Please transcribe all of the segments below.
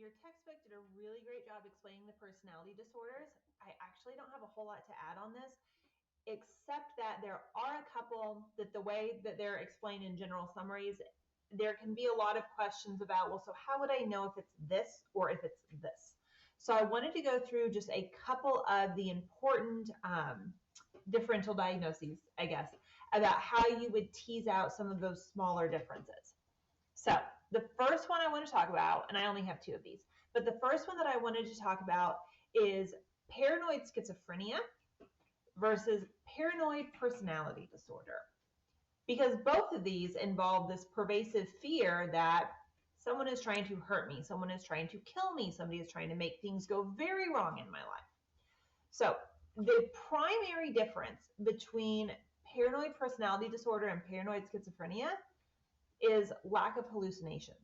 your textbook did a really great job explaining the personality disorders. I actually don't have a whole lot to add on this, except that there are a couple that the way that they're explained in general summaries, there can be a lot of questions about, well, so how would I know if it's this or if it's this? So I wanted to go through just a couple of the important differential diagnoses, I guess, about how you would tease out some of those smaller differences. So the first one I want to talk about, and I only have two of these, but the first one that I wanted to talk about is paranoid schizophrenia versus paranoid personality disorder. Because both of these involve this pervasive fear that someone is trying to hurt me, someone is trying to kill me, somebody is trying to make things go very wrong in my life. So the primary difference between paranoid personality disorder and paranoid schizophrenia is lack of hallucinations.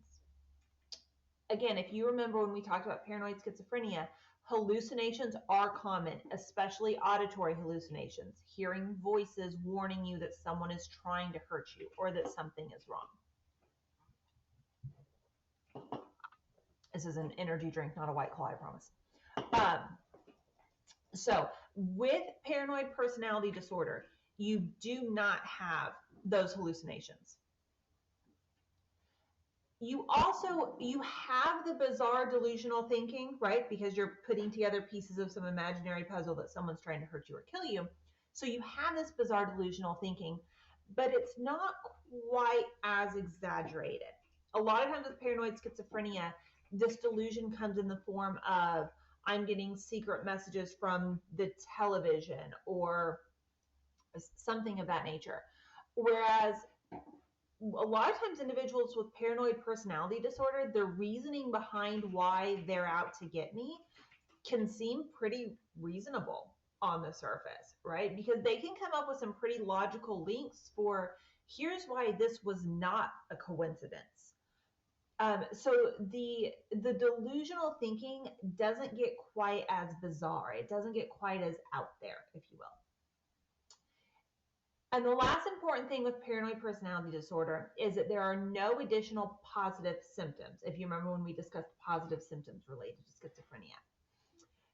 Again, if you remember when we talked about paranoid schizophrenia, hallucinations are common, especially auditory hallucinations, hearing voices warning you that someone is trying to hurt you or that something is wrong. This is an energy drink, not a White Claw, I promise. So with paranoid personality disorder, you do not have those hallucinations. You have the bizarre delusional thinking, right? Because you're putting together pieces of some imaginary puzzle that someone's trying to hurt you or kill you. So you have this bizarre delusional thinking, but it's not quite as exaggerated. A lot of times with paranoid schizophrenia, this delusion comes in the form of, I'm getting secret messages from the television or something of that nature. Whereas a lot of times individuals with paranoid personality disorder, the reasoning behind why they're out to get me can seem pretty reasonable on the surface, right? Because they can come up with some pretty logical links for, here's why this was not a coincidence. So the delusional thinking doesn't get quite as bizarre. It doesn't get quite as out there, if you will. And the last important thing with paranoid personality disorder is that there are no additional positive symptoms, if you remember when we discussed positive symptoms related to schizophrenia.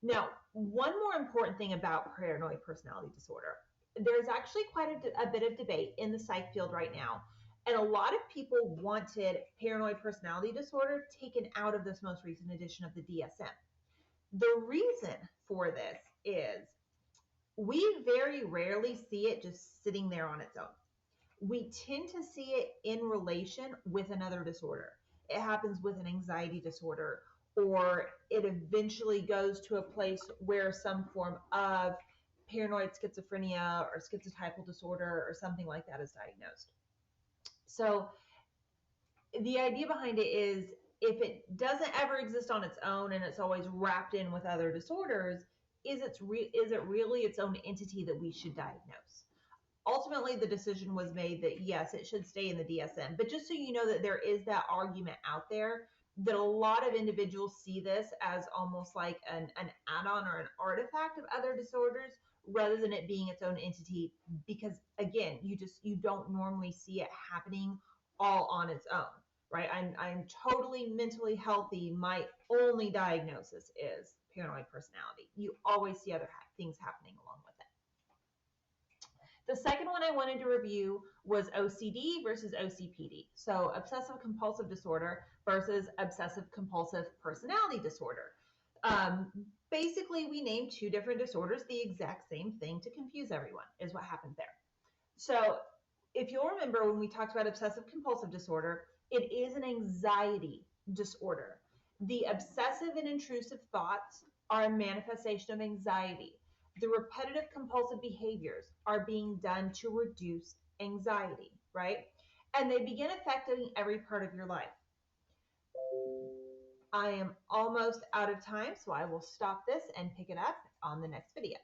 Now, one more important thing about paranoid personality disorder, there's actually quite a bit of debate in the psych field right now, and a lot of people wanted paranoid personality disorder taken out of this most recent edition of the DSM. The reason for this is we very rarely see it just sitting there on its own. We tend to see it in relation with another disorder. It happens with an anxiety disorder, or it eventually goes to a place where some form of paranoid schizophrenia or schizotypal disorder or something like that is diagnosed. So the idea behind it is, if it doesn't ever exist on its own and it's always wrapped in with other disorders, is it really its own entity that we should diagnose? Ultimately, the decision was made that yes, it should stay in the DSM. But just so you know that there is that argument out there, that a lot of individuals see this as almost like an add-on or an artifact of other disorders rather than it being its own entity, because again, you don't normally see it happening all on its own, right? I'm totally mentally healthy. My only diagnosis is paranoid personality. You always see other things happening along with it. The second one I wanted to review was OCD versus OCPD. So obsessive compulsive disorder versus obsessive compulsive personality disorder. Basically, we named two different disorders the exact same thing to confuse everyone, is what happened there. So if you'll remember when we talked about obsessive compulsive disorder, it is an anxiety disorder. The obsessive and intrusive thoughts are a manifestation of anxiety. The repetitive compulsive behaviors are being done to reduce anxiety, right? And they begin affecting every part of your life. I am almost out of time, so I will stop this and pick it up on the next video.